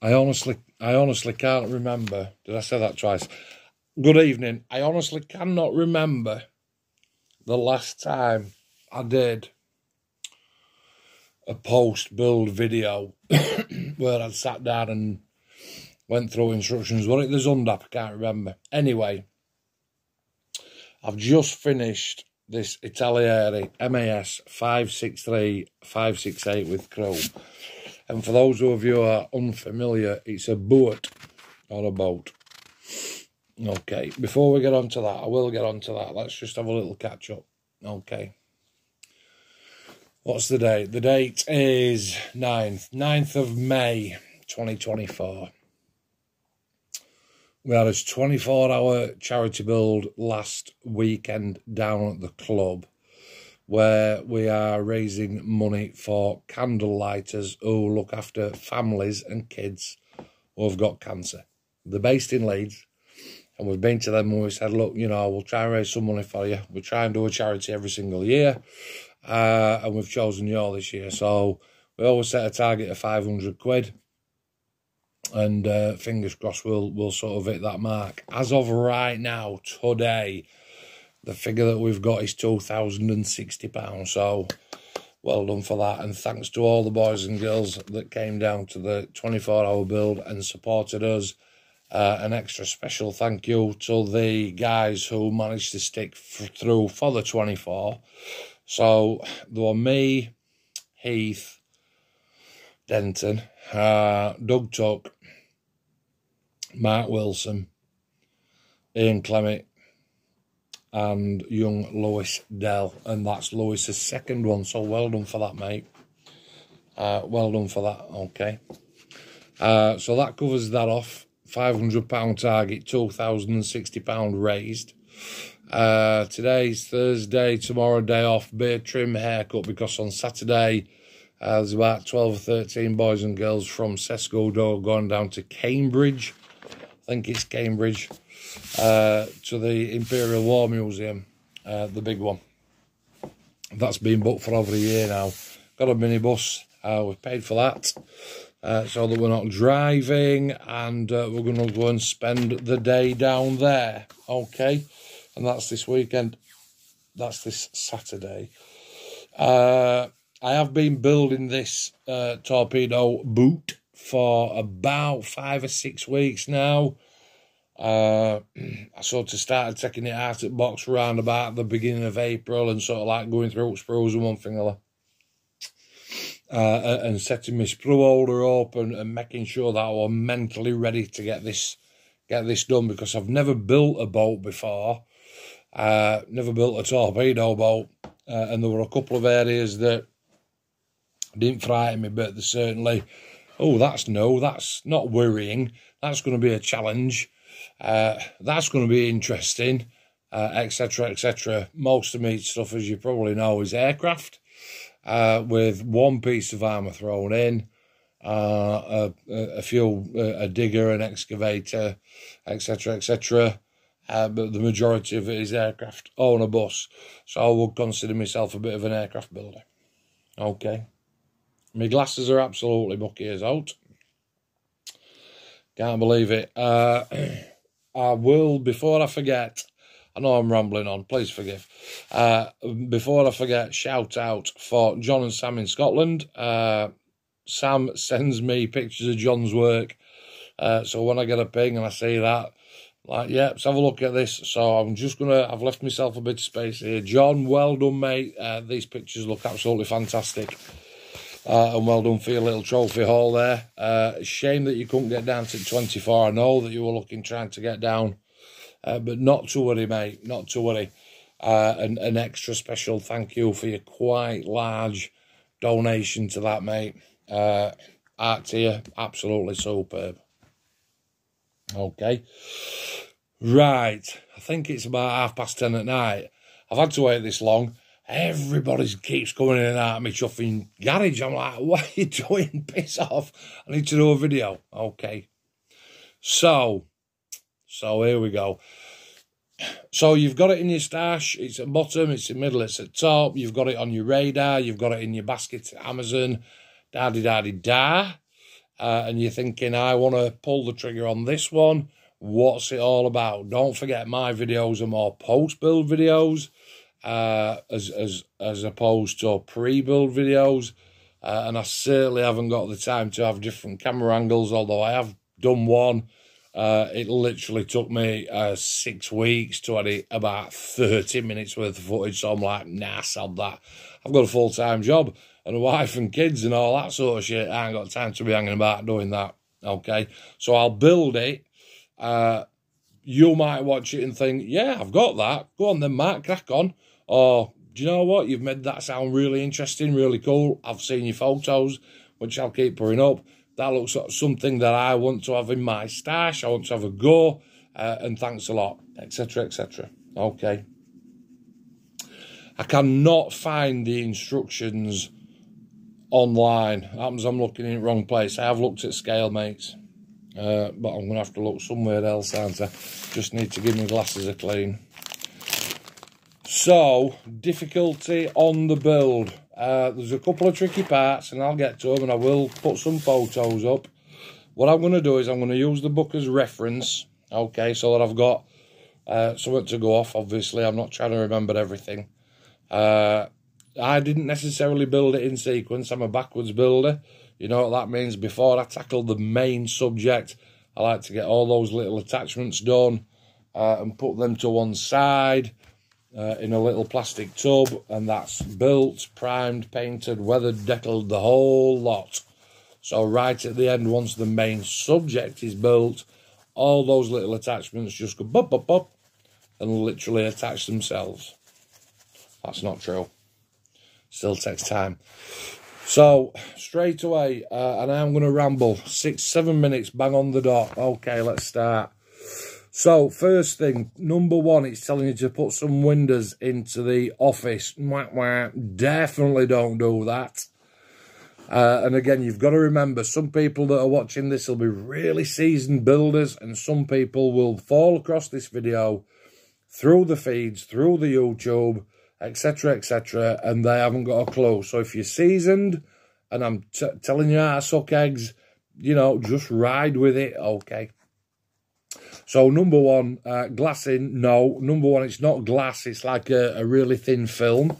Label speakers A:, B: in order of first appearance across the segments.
A: I honestly can't remember. Did I say that twice? Good evening. I honestly cannot remember the last time I did a post-build video where I'd sat down and went through instructions. Was it the Zundap? I can't remember. Anyway, I've just finished this Italeri MAS 563-568 with chrome. And for those of you who are unfamiliar, it's a boat or a boat. Okay, before we get on to that, I will get on to that. Let's just have a little catch up. Okay. What's the date? The date is 9th of May, 2024. We had a 24-hour charity build last weekend down at the club, where we are raising money for candle lighters who look after families and kids who have got cancer. They're based in Leeds, and we've been to them and we said, look, you know, we'll try and raise some money for you. We try and do a charity every single year, and we've chosen you all this year. So we always set a target of 500 quid, and fingers crossed we'll sort of hit that mark. As of right now, today, the figure that we've got is £2,060, so well done for that. And thanks to all the boys and girls that came down to the 24-hour build and supported us. An extra special thank you to the guys who managed to stick through for the 24. So there were me, Heath, Denton, Doug Tuck, Mark Wilson, Ian Clement, and young Lewis Dell, and that's Lewis's second one, so well done for that, mate. Well done for that, okay. So that covers that off. £500 target, £2,060 raised. Today's Thursday, tomorrow day off, beard trim, haircut, because on Saturday there's about 12 or 13 boys and girls from Sesco going down to Cambridge. I think it's Cambridge. To the Imperial War Museum, the big one. That's been booked for over a year now. Got a minibus, we've paid for that, so that we're not driving, and we're going to go and spend the day down there, okay? And that's this weekend, that's this Saturday. I have been building this torpedo boot for about 5 or 6 weeks now. I sort of started taking it out at box round about the beginning of April, and sort of like going through sprues and one thing or other, and setting my sprue holder up and making sure that I was mentally ready to get this done, because I've never built a boat before, never built a torpedo boat, and there were a couple of areas that didn't frighten me, but there's certainly, oh, that's no, that's not worrying, that's going to be a challenge. That's going to be interesting, etc., etc. Most of me stuff, as you probably know, is aircraft, with one piece of armour thrown in, a digger, an excavator, etc., etc. But the majority of it is aircraft on a bus. So I would consider myself a bit of an aircraft builder. Okay. My glasses are absolutely bucky as out. Can't believe it. I will, before I forget, I know I'm rambling on, please forgive. Before I forget, shout out for John and Sam in Scotland. Sam sends me pictures of John's work. So when I get a ping and I see that, like, yeah, let's have a look at this. So I've left myself a bit of space here. John, well done, mate. These pictures look absolutely fantastic. And well done for your little trophy haul there. Shame that you couldn't get down to 24. I know that you were trying to get down. But not to worry, mate. Not to worry. An extra special thank you for your quite large donation to that, mate. Art to you. Absolutely superb. Okay. Right. I think it's about 10:30 at night. I've had to wait this long. Everybody keeps coming in and out of my chuffing garage. I'm like, what are you doing? Piss off. I need to do a video. Okay. So here we go. So you've got it in your stash. It's at bottom, it's in the middle, it's at top. You've got it on your radar. You've got it in your basket at Amazon. Da-di-da-di-da. and you're thinking, I want to pull the trigger on this one, what's it all about? Don't forget, my videos are more post-build videos, as opposed to pre-build videos, and I certainly haven't got the time to have different camera angles, although I have done one. It literally took me 6 weeks to edit about 30 minutes worth of footage, so I'm like, nah, sod that. I've got a full-time job and a wife and kids and all that sort of shit. I ain't got time to be hanging about doing that, okay? So I'll build it. You might watch it and think, yeah, I've got that. Go on then, Mark, crack on. Or, do you know what? You've made that sound really interesting, really cool. I've seen your photos, which I'll keep putting up. That looks like something that I want to have in my stash. I want to have a go, and thanks a lot, etc., etc. Okay. I cannot find the instructions online. Happens I'm looking in the wrong place. I have looked at scale, mates, but I'm going to have to look somewhere else, aren't I? Just need to give my glasses a clean. So, difficulty on the build. There's a couple of tricky parts, and I'll get to them, and I will put some photos up. What I'm going to do is I'm going to use the book as reference, okay, so that I've got something to go off. Obviously, I'm not trying to remember everything. I didn't necessarily build it in sequence. I'm a backwards builder. You know what that means? Before I tackle the main subject, I like to get all those little attachments done and put them to one side. In a little plastic tub, and that's built, primed, painted, weathered, deckled, the whole lot. So right at the end, once the main subject is built, all those little attachments just go bop, bop, bop, and literally attach themselves. That's not true. Still takes time. So, straight away, and I'm going to ramble, 6-7 minutes, bang on the dot. Okay, let's start. So, first thing, number one, it's telling you to put some windows into the office. Wah, wah. Definitely don't do that. And again, you've got to remember, some people that are watching this will be really seasoned builders, and some people will fall across this video through the feeds, through the YouTube, etc., and they haven't got a clue. So if you're seasoned, and I'm telling you how to suck eggs, you know, just ride with it, okay? So, number one, glassing, no. Number one, it's not glass. It's like a really thin film.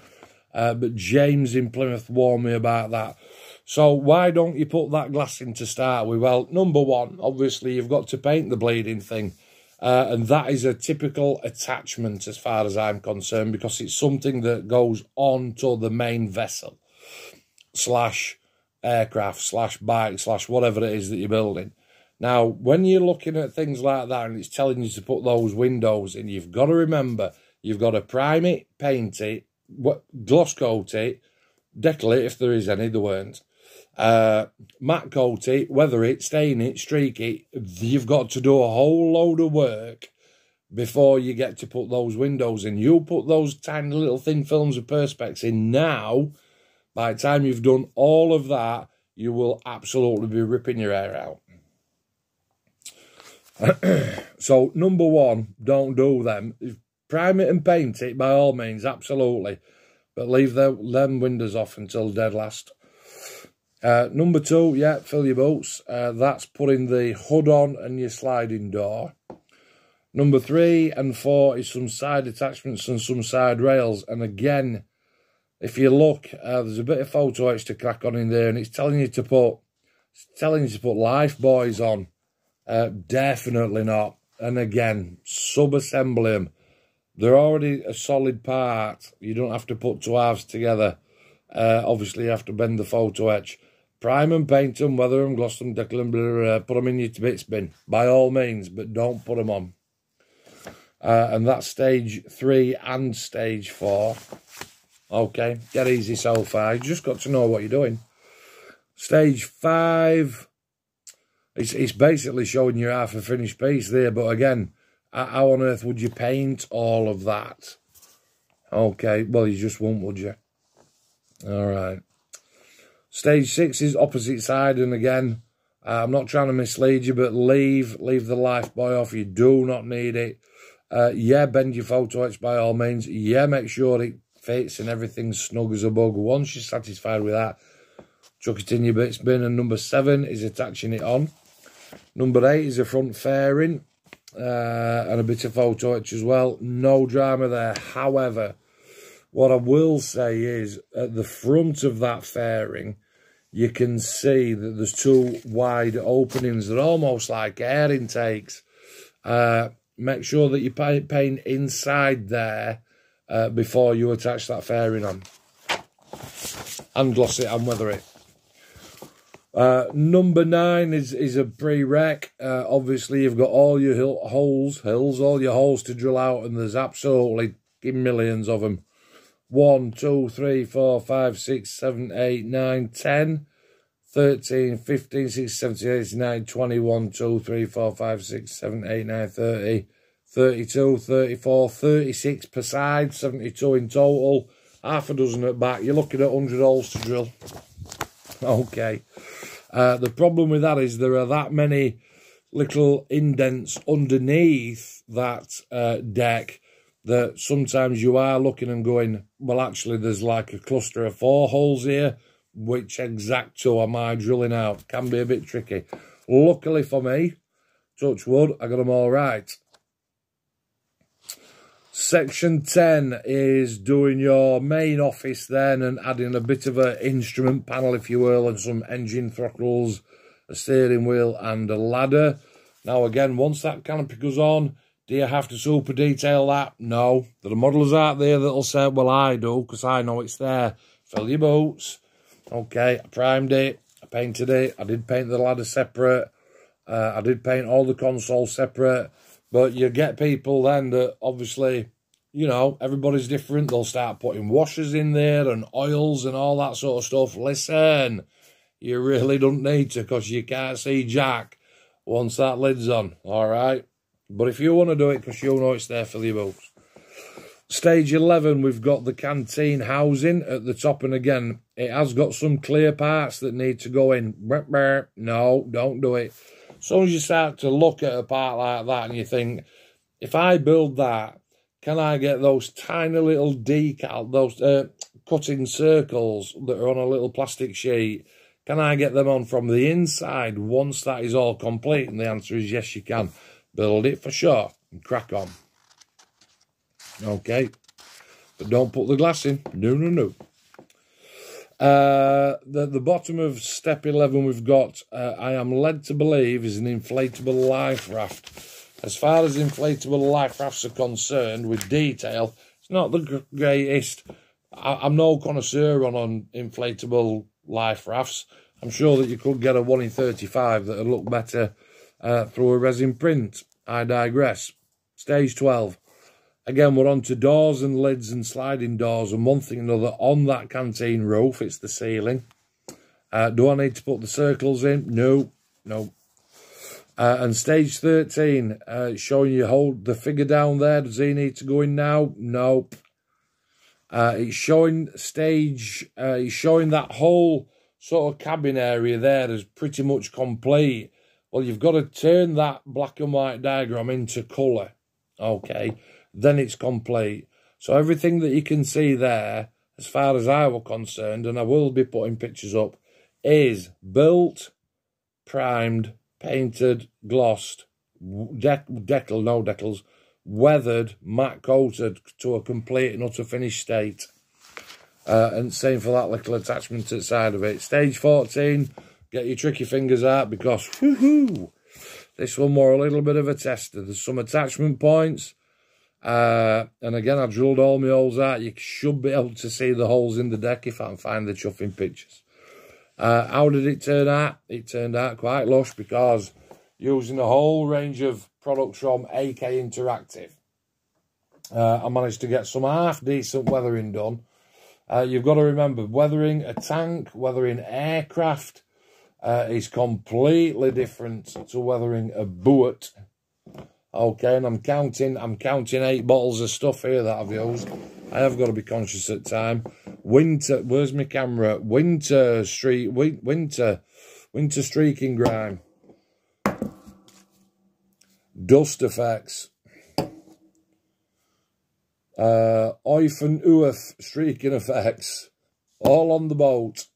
A: But James in Plymouth warned me about that. So, why don't you put that glass in to start with? Well, number one, obviously, you've got to paint the bleeding thing. And that is a typical attachment as far as I'm concerned, because it's something that goes on to the main vessel, slash aircraft, slash bike, slash whatever it is that you're building. Now, when you're looking at things like that and it's telling you to put those windows in, you've got to remember, you've got to prime it, paint it, gloss coat it, decal it if there is any, there weren't, matte coat it, weather it, stain it, streak it. You've got to do a whole load of work before you get to put those windows in. You put those tiny little thin films of perspex in now, by the time you've done all of that, you will absolutely be ripping your hair out. So, number one, don't do them. Prime it and paint it, by all means, absolutely. But leave them windows off until dead last. Number two, yeah, fill your boots. That's putting the hood on and your sliding door. Number 3 and 4 is some side attachments and some side rails. And again, if you look, there's a bit of photo etch to crack on in there, and it's telling you to put life buoys on. Definitely not. And again, sub-assembly them. They're already a solid part. You don't have to put two halves together. Obviously, you have to bend the photo etch. Prime and paint them, weather them, gloss them, decal them, blah, blah, blah. Put them in your bits bin, by all means, but don't put them on. And that's stage 3 and stage 4. Okay, get easy so far. You just got to know what you're doing. Stage 5... It's basically showing you half a finished piece there, but again, how on earth would you paint all of that? Okay, well, you just won't, would you? All right. Stage 6 is opposite side, and again, I'm not trying to mislead you, but leave the life buoy off. You do not need it. Yeah, bend your photo etch by all means. Yeah, make sure it fits and everything's snug as a bug. Once you're satisfied with that, chuck it in your bits bin. And number 7 is attaching it on. Number 8 is a front fairing and a bit of photo etch as well. No drama there. However, what I will say is at the front of that fairing, you can see that there's 2 wide openings. They're almost like air intakes. Make sure that you paint inside there before you attach that fairing on. And gloss it and weather it. Number 9 is a pre-rec. Obviously, you've got all your holes to drill out, and there's absolutely millions of them. 1, 2, 3, 4, 5, 6, 7, 8, 9, 10, 13, 15, 16, 17, 18, 19, 20, 1, 2, 3, 4, 5, 6, 7, 8, 9, 30, 32, 34, 36 per side, 72 in total, half a dozen at back. You're looking at 100 holes to drill. Okay. The problem with that is there are that many little indents underneath that deck that sometimes you are looking and going, well, actually, there's like a cluster of 4 holes here. Which exacto am I drilling out? Can be a bit tricky. Luckily for me, touch wood, I got them all right. Section 10 is doing your main office then and adding a bit of an instrument panel, if you will, and some engine throttles, a steering wheel and a ladder. Now again, once that canopy goes on, do you have to super detail that? No. There are modellers out there that'll say, well, I do, because I know it's there. Fill your boots. Okay, I primed it, I painted it, I did paint the ladder separate, I did paint all the console separate, but you get people then that obviously, you know, everybody's different. They'll start putting washers in there and oils and all that sort of stuff. Listen, you really don't need to, because you can't see jack once that lid's on, all right? But if you want to do it, because you know it's there for the boots. Stage 11, we've got the canteen housing at the top, and again, it has got some clear parts that need to go in. No, don't do it. As soon as you start to look at a part like that and you think, if I build that, can I get those tiny little decal, those cutting circles that are on a little plastic sheet, can I get them on from the inside once that is all complete? And the answer is yes, you can. Build it for sure and crack on. Okay, but don't put the glass in. No. The bottom of step 11 we've got, I am led to believe, is an inflatable life raft. As far as inflatable life rafts are concerned, with detail, it's not the greatest. I'm no connoisseur on inflatable life rafts. I'm sure that you could get a 1 in 35 that would look better through a resin print. I digress. Stage 12. Again, we're on to doors and lids and sliding doors and one thing or another on that canteen roof. It's the ceiling. Do I need to put the circles in? No. And stage 13, showing you hold the figure down there. Does he need to go in now? Nope. It's showing it's showing that whole sort of cabin area there is pretty much complete. Well, you've got to turn that black and white diagram into colour. Okay. Then it's complete. So everything that you can see there, as far as I were concerned, and I will be putting pictures up, is built, primed, painted, glossed, decals, weathered, matte coated to a complete and utter finished state. And same for that little attachment to the side of it. Stage 14, get your tricky fingers out, because woohoo, this one more a little bit of a tester. There's some attachment points. And again, I drilled all my holes out. You should be able to see the holes in the deck if I can find the chuffing pictures. How did it turn out? It turned out quite lush, because using a whole range of products from AK Interactive, I managed to get some half-decent weathering done. You've got to remember, weathering a tank, weathering aircraft is completely different to weathering a boat. Okay, and I'm counting 8 bottles of stuff here that I've used. I have got to be conscious at time. Winter, where's my camera? Winter streaking grime. Dust effects. Oif and Uif streaking effects. All on the boat.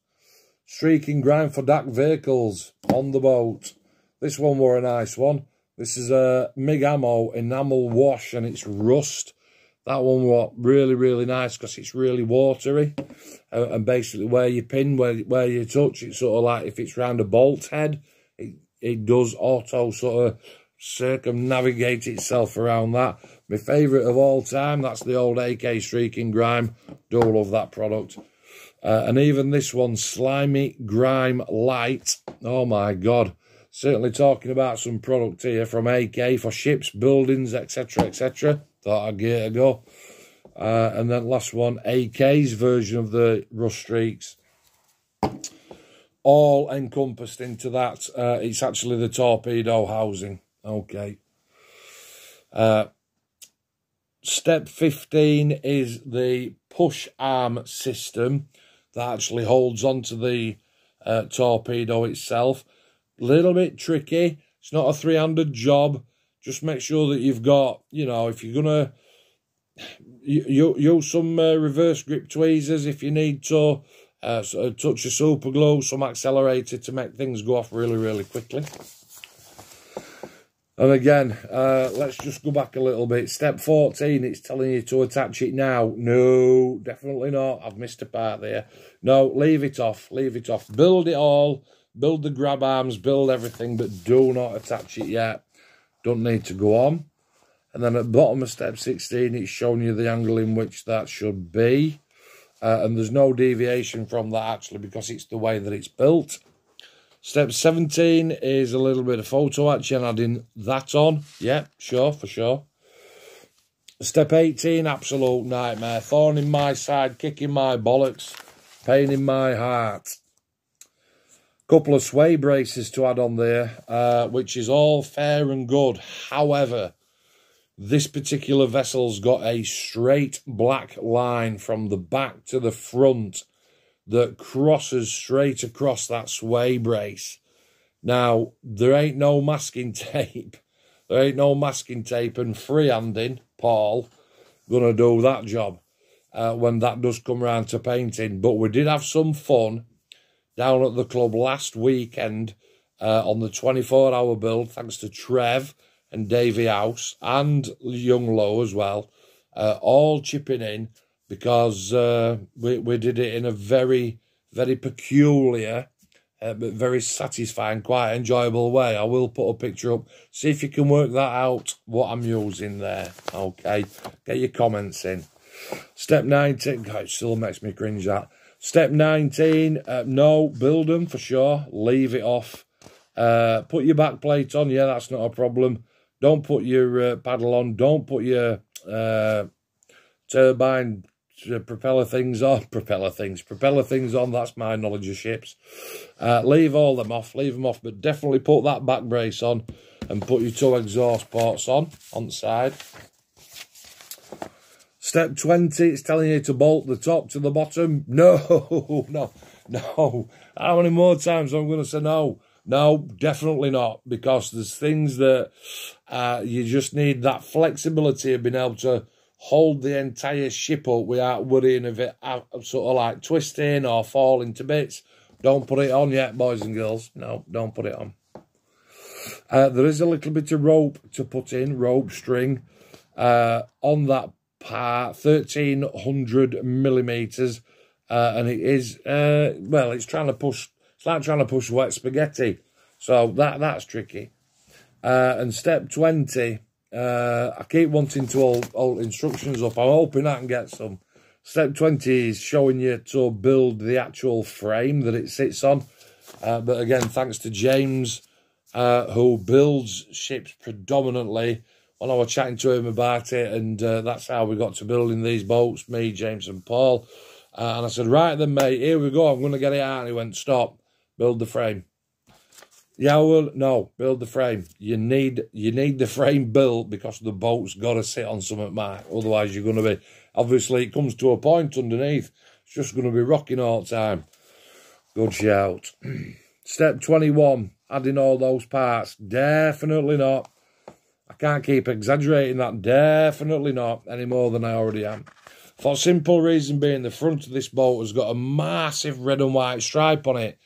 A: streaking grime for DAC vehicles on the boat. This one were a nice one. This is a MIG ammo enamel wash and it's rust. That one was really, really nice because it's really watery. And basically where you pin, where you touch, it's sort of like if it's round a bolt head, it does auto sort of circumnavigate itself around that. My favourite of all time, that's the old AK Streaking Grime. Do love that product. And even this one, Slimy Grime Light. Oh my God. Certainly talking about some product here from AK for ships, buildings, etc, etc. Thought I'd give it a go. And then last one, AK's version of the rust streaks. All encompassed into that. It's actually the torpedo housing. Okay. Step 15 is the push arm system that actually holds onto the torpedo itself. Little bit tricky. It's not a three-handed job. Just make sure that you've got, you know, if you're going to use some reverse grip tweezers if you need to, a touch of super glue, some accelerator to make things go off really, really quickly. And again, let's just go back a little bit. Step 14, it's telling you to attach it now. No, definitely not. I've missed a part there. No, leave it off. Leave it off. Build it all. Build the grab arms. Build everything, but do not attach it yet. Don't need to go on. And then at the bottom of step 16, it's showing you the angle in which that should be. And there's no deviation from that, actually, because it's the way that it's built. Step 17 is a little bit of photo action, adding that on. Yeah, sure, for sure. Step 18, absolute nightmare. Thorn in my side, kicking my bollocks, pain in my heart. Couple of sway braces to add on there, which is all fair and good. However, this particular vessel's got a straight black line from the back to the front that crosses straight across that sway brace. Now, there ain't no masking tape. There ain't no masking tape, and freehanding, Paul, gonna do that job when that does come round to painting. But we did have some fun down at the club last weekend on the 24-hour build, thanks to Trev and Davey House and Young Low as well, all chipping in, because we did it in a very, very peculiar, but very satisfying, quite enjoyable way. I will put a picture up. See if you can work that out, what I'm using there. Okay, get your comments in. Step 19, God, it still makes me cringe that. Step 19, no, build them for sure. Leave it off. Put your back plate on. Yeah, that's not a problem. Don't put your paddle on. Don't put your turbine propeller things on. Propeller things on. That's my knowledge of ships. Leave all them off. Leave them off. But definitely put that back brace on and put your two exhaust ports on the side. Step 20, it's telling you to bolt the top to the bottom. No, no, no. How many more times I'm going to say no? No, definitely not, because there's things that you just need that flexibility of being able to hold the entire ship up without worrying of it sort of like twisting or falling to bits. Don't put it on yet, boys and girls. No, don't put it on. There is a little bit of rope to put in, rope string, on that part, 1300 millimeters, and it is, well, it's trying to push. It's like trying to push wet spaghetti. So that's tricky. And step 20, I keep wanting to hold instructions up. I'm hoping I can get some. Step 20 is showing you to build the actual frame that it sits on. But again, thanks to James, who builds ships predominantly. When I was chatting to him about it, and that's how we got to building these boats, me, James and Paul. And I said, right then, mate, here we go. I'm going to get it out. And he went, stop. Build the frame. Yeah, well, no, build the frame. You need the frame built because the boat's got to sit on something, Mark. Otherwise, you're going to be, obviously, it comes to a point underneath. It's just going to be rocking all the time. Good shout. Step 21, adding all those parts. Definitely not. I can't keep exaggerating that. Definitely not, any more than I already am. For a simple reason being, the front of this boat has got a massive red and white stripe on it.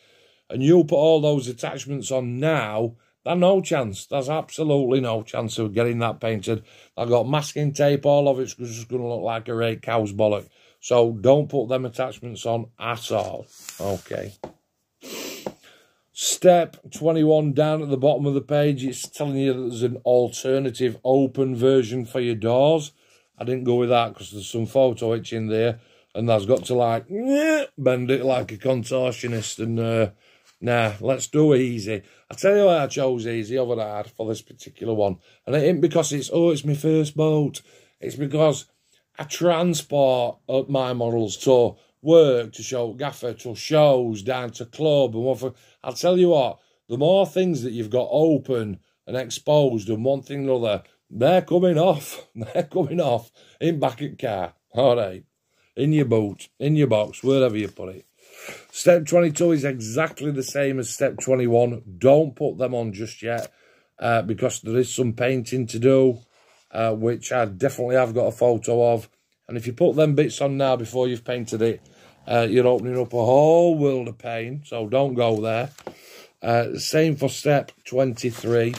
A: And you put all those attachments on now, there's no chance. There's absolutely no chance of getting that painted. I've got masking tape, all of it's just going to look like a rake cow's bollock. So don't put them attachments on at all. Okay. Step 21 down at the bottom of the page, it's telling you that there's an alternative open version for your doors. I didn't go with that because there's some photo etch in there, and that's got to like bend it like a contortionist. And nah, let's do easy. I tell you why I chose easy over hard for this particular one, and it ain't because it's my first boat. It's because I transport my models to work, to show gaffer, to shows, down to club, and what for. I'll tell you what, the more things that you've got open and exposed and one thing or another, they're coming off. They're coming off in back at car. All right. In your boot, in your box, wherever you put it. Step 22 is exactly the same as step 21. Don't put them on just yet because there is some painting to do, which I definitely have got a photo of. And if you put them bits on now before you've painted it, you're opening up a whole world of pain, so don't go there. Same for step 23.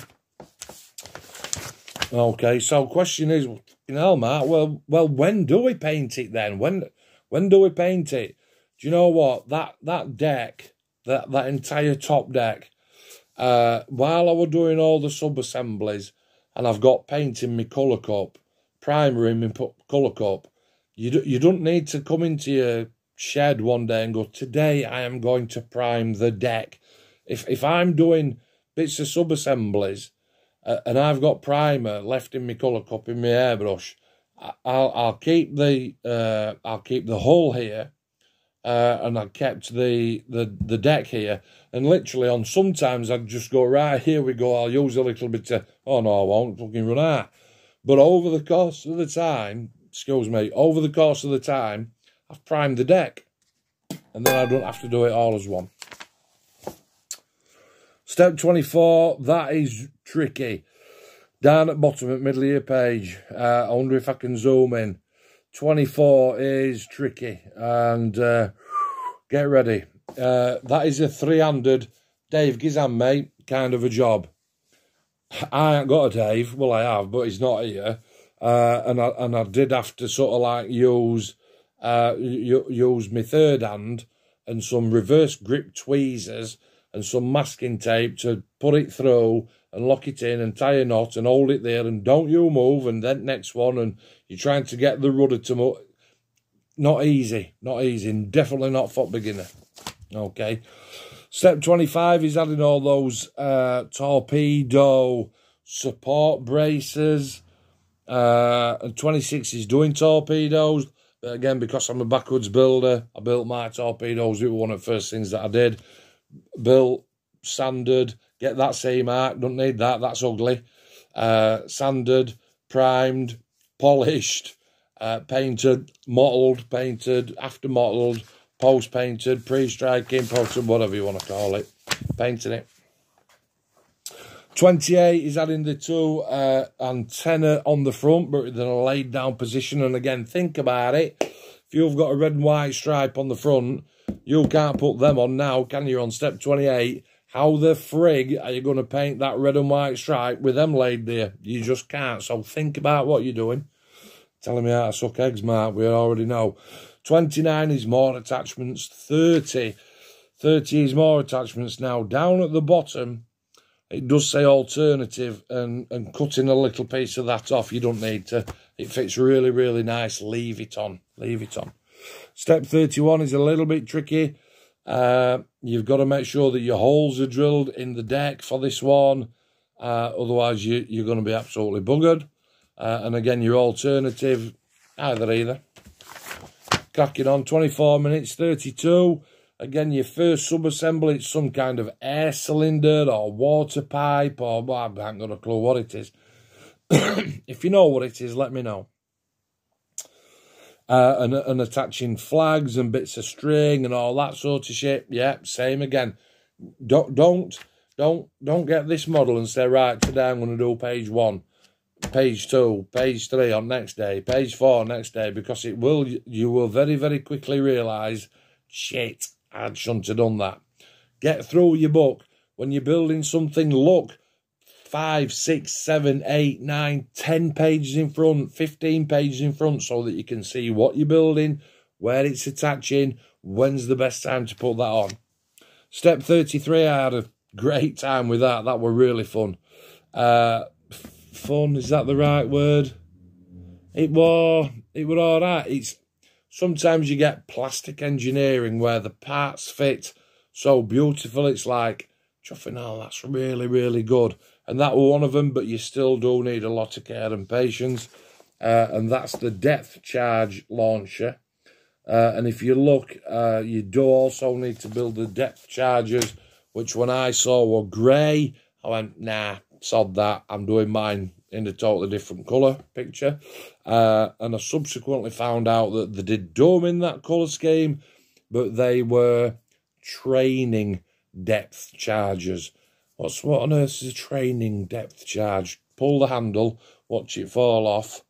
A: Okay, so question is, you know, Matt, well, when do we paint it then? When do we paint it? Do you know what? That deck, that entire top deck, while I was doing all the sub-assemblies, and I've got paint in my colour cup, primer in my colour cup, you don't need to come into your shed one day and go, today I am going to prime the deck. If I'm doing bits of sub-assemblies and I've got primer left in my colour cup in my airbrush, I'll keep the hull here, and I kept the deck here, and literally on sometimes I'd just go, right, here we go, I'll use a little bit of, oh no I won't, fucking run out. But over the course of the time, over the course of the time, I've primed the deck, and then I don't have to do it all as one. Step 24, that is tricky. Down at bottom at middle of your page, I wonder if I can zoom in. 24 is tricky, and get ready. That is a 300 Dave Gizan, mate, kind of a job. I ain't got a Dave, well I have, but he's not here. And I did have to sort of like use my third hand and some reverse grip tweezers and some masking tape to put it through and lock it in and tie a knot and hold it there and don't you move, and then next one, and you're trying to get the rudder to move. Not easy, and definitely not for beginner. Okay. Step 25 is adding all those torpedo support braces. And 26 is doing torpedoes. But again, because I'm a backwards builder, I built my torpedoes. It was one of the first things that I did. Built, sanded, get that same arc, don't need that, that's ugly. Sanded, primed, polished, painted, mottled, painted, after mottled, post painted, pre-striking, post, whatever you want to call it, painting it. 28 is adding the two antenna on the front, but in a laid down position. And again, think about it. If you've got a red and white stripe on the front, you can't put them on now, can you, on step 28? How the frig are you going to paint that red and white stripe with them laid there? You just can't. So think about what you're doing. Telling me how to suck eggs, Mark, we already know. 29 is more attachments. 30 is more attachments. Now, down at the bottom, it does say alternative, and cutting a little piece of that off, you don't need to. It fits really, really nice. Leave it on. Leave it on. Step 31 is a little bit tricky. You've got to make sure that your holes are drilled in the deck for this one. Otherwise, you're going to be absolutely buggered. And again, your alternative, either. Cracking on, 24 minutes, 32. Again, your first sub-assembly, it's some kind of air cylinder or water pipe, or well, I haven't got a clue what it is. If you know what it is, let me know. And attaching flags and bits of string and all that sort of shit. Yeah, same again. Don't get this model and say, right, today I'm going to do page 1. page 2, page 3 on next day, page 4 next day, because you will very, very quickly realise, shit, I shouldn't have done that. Get through your book. When you're building something, look 5, 6, 7, 8, 9, 10 pages in front, 15 pages in front, so that you can see what you're building, where it's attaching, when's the best time to put that on. Step 33, I had a great time with that. That were really fun. Fun, is that the right word? It were all right. Sometimes you get plastic engineering where the parts fit so beautiful. It's like, chuffing, oh, that's really, really good. And that were one of them, but you still do need a lot of care and patience. And that's the depth charge launcher. And if you look, you do also need to build the depth chargers, which when I saw were grey, I went, nah, sod that. I'm doing mine in a totally different colour picture. And I subsequently found out that they did do them in that colour scheme, but they were training depth chargers. What on earth is a training depth charge? Pull the handle, watch it fall off.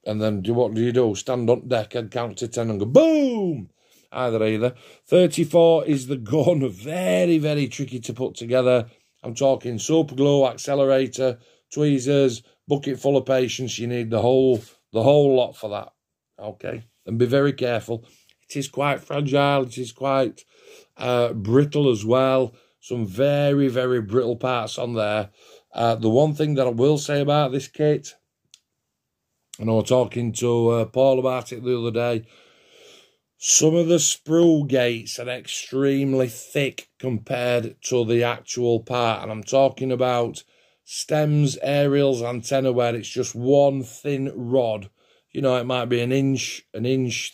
A: And then what do you do? Stand on deck and count to 10 and go boom! Either. 34 is the gun. Very, very tricky to put together. I'm talking super glue, accelerator, tweezers, bucket full of patience. You need the whole lot for that. Okay? And be very careful. It is quite fragile. It is quite brittle as well. Some very, very brittle parts on there. The one thing that I will say about this kit, and I was talking to Paul about it the other day, some of the sprue gates are extremely thick compared to the actual part. And I'm talking about stems, aerials, antenna, where it's just one thin rod. You know, it might be an inch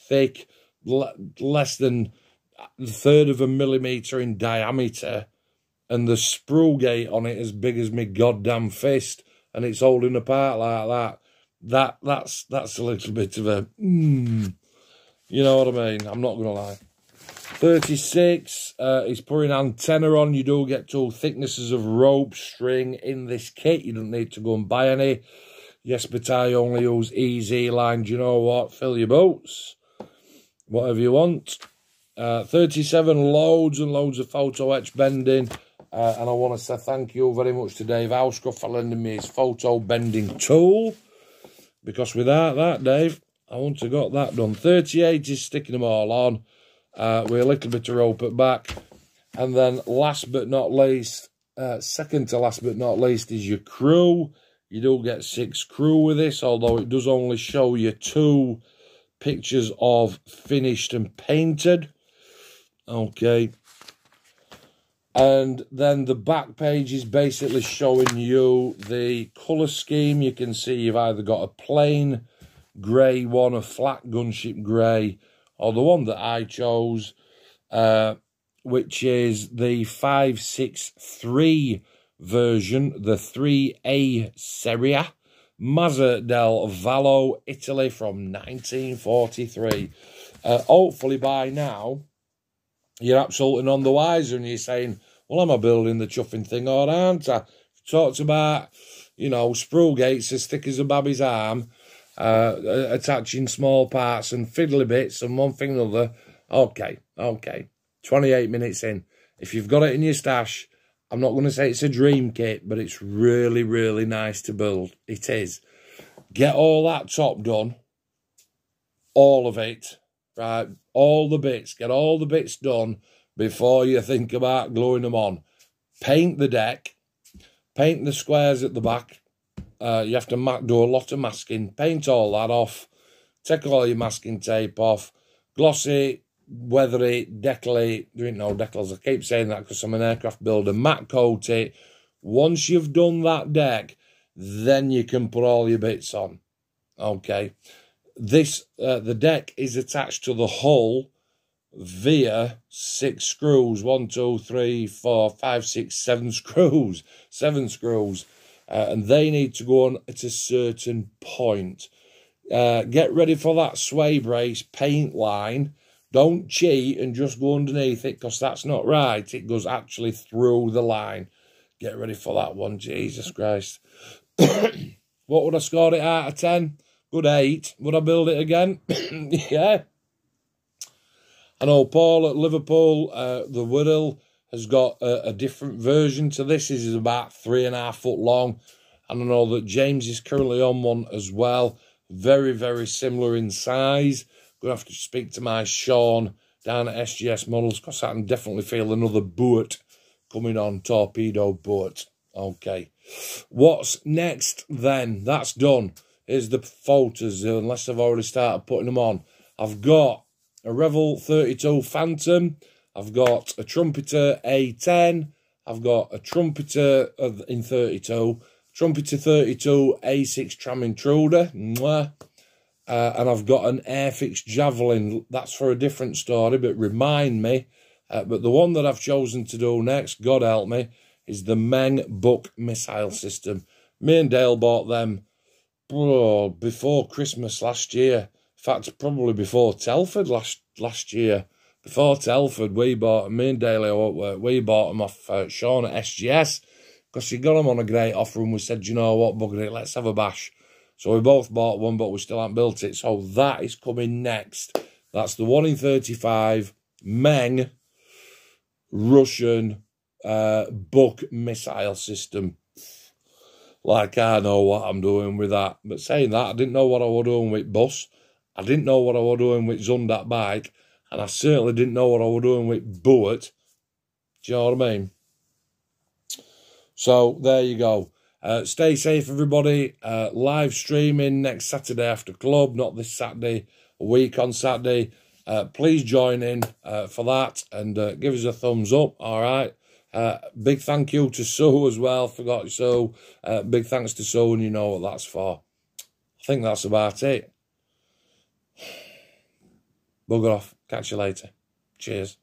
A: thick, less than a third of a millimetre in diameter. And the sprue gate on it as big as my goddamn fist. And it's holding apart like that. That's a little bit of a... You know what I mean? I'm not going to lie. 36 is putting antenna on. You do get 2 thicknesses of rope string in this kit. You don't need to go and buy any. Yes, but I only use easy line. Do you know what? Fill your boots. Whatever you want. 37, loads and loads of photo etch bending. And I want to say thank you very much to Dave Housecroft for lending me his photo bending tool. Because without that, Dave, I wouldn't have got that done. 38 is sticking them all on with a little bit of rope at back. And then last but not least, second to last but not least is your crew. You do get 6 crew with this, although it does only show you 2 pictures of finished and painted. Okay. And then the back page is basically showing you the colour scheme. You can see you've either got a plain grey one, a flat gunship grey, or the one that I chose, which is the 563 version, the 3A serie, Mazda del Vallo, Italy from 1943. Hopefully by now, you're absolutely on the wiser and you're saying, well, am I building the chuffing thing or aren't I? Talked about, you know, sprue gates as thick as a baby's arm, attaching small parts and fiddly bits and one thing and another. Okay. 28 minutes in. If you've got it in your stash, I'm not going to say it's a dream kit, but it's really, really nice to build. It is. Get all that top done. All of it. Right? All the bits. Get all the bits done before you think about gluing them on. Paint the deck. Paint the squares at the back. You have to do a lot of masking. Paint all that off. Take all your masking tape off. Gloss it, weather it, decal it. There ain't no decals. I keep saying that because I'm an aircraft builder. Matte coat it. Once you've done that deck, then you can put all your bits on. Okay. The deck is attached to the hull via 6 screws. 1, 2, 3, 4, 5, 6, 7 screws. 7 screws. And they need to go on at a certain point. Get ready for that sway brace paint line. Don't cheat and just go underneath it, because that's not right. It goes actually through the line. Get ready for that one, Jesus Christ. What would I score it out of 10? Good 8. Would I build it again? Yeah. I know Paul at Liverpool, the Whittle, has got a different version to this. This is about 3.5 foot long. And I know that James is currently on one as well. Very, very similar in size. Going to have to speak to my Sean down at SGS Models, because I can definitely feel another boat coming on, torpedo boat. Okay. What's next then? That's done. Here's the photos, unless I've already started putting them on. I've got a Revel 32 Phantom. I've got a Trumpeter A10. I've got a Trumpeter in 32. Trumpeter 32 A6 Tram Intruder. Mwah. And I've got an Airfix Javelin. That's for a different story, but remind me. But the one that I've chosen to do next, God help me, is the Meng Buck missile system. Me and Dale bought them before Christmas last year. In fact, probably before Telford last year. Before Telford, me and Dale, we bought them off Sean at SGS, because he got them on a great offer, and we said, you know what, bugger it, let's have a bash. So we both bought one, but we still haven't built it. So that is coming next. That's the 1 in 35 Meng Russian Buck missile system. Like, I know what I'm doing with that. But saying that, I didn't know what I was doing with bus. I didn't know what I was doing with Zundat bike. And I certainly didn't know what I was doing with boat. Do you know what I mean? So, there you go. Stay safe, everybody. Live streaming next Saturday after club, not this Saturday, a week on Saturday. Please join in for that, and give us a thumbs up, all right? Big thank you to Sue as well. Forgot Sue. Big thanks to Sue, and you know what that's for. I think that's about it. Bugger off. Catch you later. Cheers.